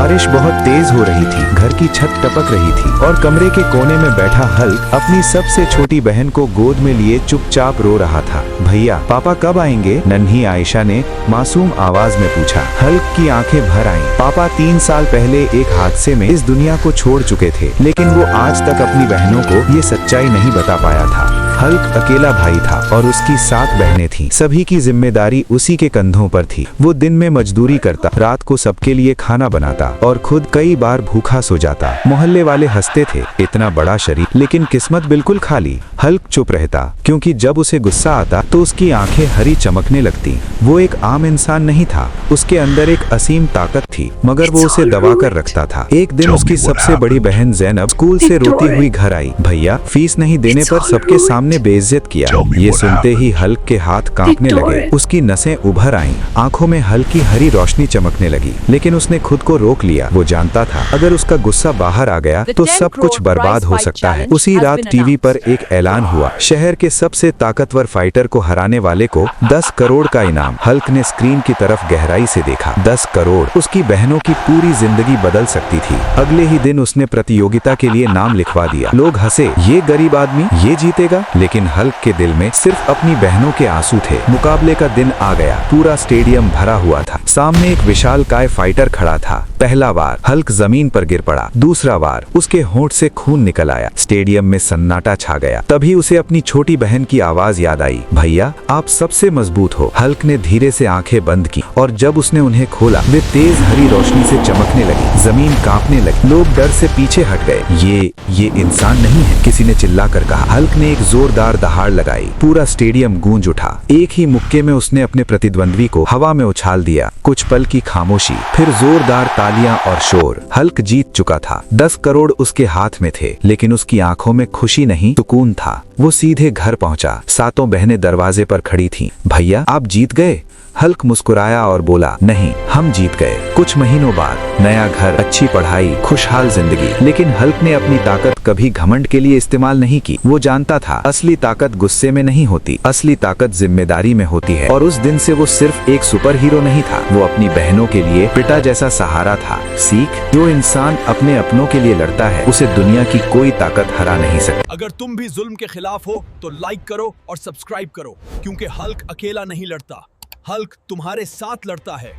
बारिश बहुत तेज हो रही थी, घर की छत टपक रही थी और कमरे के कोने में बैठा हल्क अपनी सबसे छोटी बहन को गोद में लिए चुपचाप रो रहा था। भैया, पापा कब आएंगे? नन्ही आयशा ने मासूम आवाज में पूछा। हल्क की आंखें भर आईं। पापा 3 साल पहले एक हादसे में इस दुनिया को छोड़ चुके थे, लेकिन वो आज तक अपनी बहनों को ये सच्चाई नहीं बता पाया था। हल्क अकेला भाई था और उसकी 7 बहनें थीं। सभी की जिम्मेदारी उसी के कंधों पर थी। वो दिन में मजदूरी करता, रात को सबके लिए खाना बनाता और खुद कई बार भूखा सो जाता। मोहल्ले वाले हंसते थे, इतना बड़ा शरीर लेकिन किस्मत बिल्कुल खाली। हल्क चुप रहता, क्योंकि जब उसे गुस्सा आता तो उसकी आंखें हरी चमकने लगती। वो एक आम इंसान नहीं था, उसके अंदर एक असीम ताकत थी, मगर वो उसे दबा कर रखता था। एक दिन उसकी सबसे बड़ी बहन जैनब स्कूल से रोती हुई घर आई। भैया, फीस नहीं देने पर सबके सामने बेइज्जत किया। ये सुनते ही हल्क के हाथ कांपने लगे, उसकी नसें उभर आईं, आंखों में हल्की हरी रोशनी चमकने लगी। लेकिन उसने खुद को रोक लिया। वो जानता था अगर उसका गुस्सा बाहर आ गया तो सब कुछ बर्बाद हो सकता है। उसी रात टीवी पर एक ऐलान हुआ, शहर के सबसे ताकतवर फाइटर को हराने वाले को 10 करोड़ का इनाम। हल्क ने स्क्रीन की तरफ गहराई से देखा। 10 करोड़, उसकी बहनों की पूरी जिंदगी बदल सकती थी। अगले ही दिन उसने प्रतियोगिता के लिए नाम लिखवा दिया। लोग हंसे, ये गरीब आदमी ये जीतेगा, लेकिन हल्क के दिल में सिर्फ अपनी बहनों के आंसू थे। मुकाबले का दिन आ गया। पूरा स्टेडियम भरा हुआ था। सामने एक विशालकाय फाइटर खड़ा था। पहला बार हल्क जमीन पर गिर पड़ा। दूसरा बार उसके होंठ से खून निकल आया। स्टेडियम में सन्नाटा छा गया। तभी उसे अपनी छोटी बहन की आवाज याद आई, भैया, आप सबसे मजबूत हो। हल्क ने धीरे से आंखें बंद की और जब उसने उन्हें खोला, वे तेज हरी रोशनी से चमकने लगी। जमीन कांपने लगी। लोग डर से पीछे हट गए। ये इंसान नहीं है, किसी ने चिल्लाकर कहा। हल्क ने एक जोरदार दहाड़ लगाई। पूरा स्टेडियम गूंज उठा। एक ही मुक्के में उसने अपने प्रतिद्वंद्वी को हवा में उछाल दिया। कुछ पल की खामोशी, फिर जोरदार तालियां और शोर। हल्क जीत चुका था। 10 करोड़ उसके हाथ में थे, लेकिन उसकी आंखों में खुशी नहीं, सुकून था। वो सीधे घर पहुंचा। 7 बहनें दरवाजे पर खड़ी थीं। भैया, आप जीत गए? हल्क मुस्कुराया और बोला, नहीं, हम जीत गए। कुछ महीनों बाद नया घर, अच्छी पढ़ाई, खुशहाल जिंदगी। लेकिन हल्क ने अपनी ताकत कभी घमंड के लिए इस्तेमाल नहीं की। वो जानता था असली ताकत गुस्से में नहीं होती, असली ताकत जिम्मेदारी में होती है। और उस दिन से वो सिर्फ एक सुपर हीरो नहीं था, वो अपनी बहनों के लिए पिता जैसा सहारा था। सीख, जो इंसान अपने अपनों के लिए लड़ता है, उसे दुनिया की कोई ताकत हरा नहीं सकती। अगर तुम भी जुल्म के खिलाफ हो तो लाइक करो और सब्सक्राइब करो, क्योंकि हल्क अकेला नहीं लड़ता, हल्क तुम्हारे साथ लड़ता है।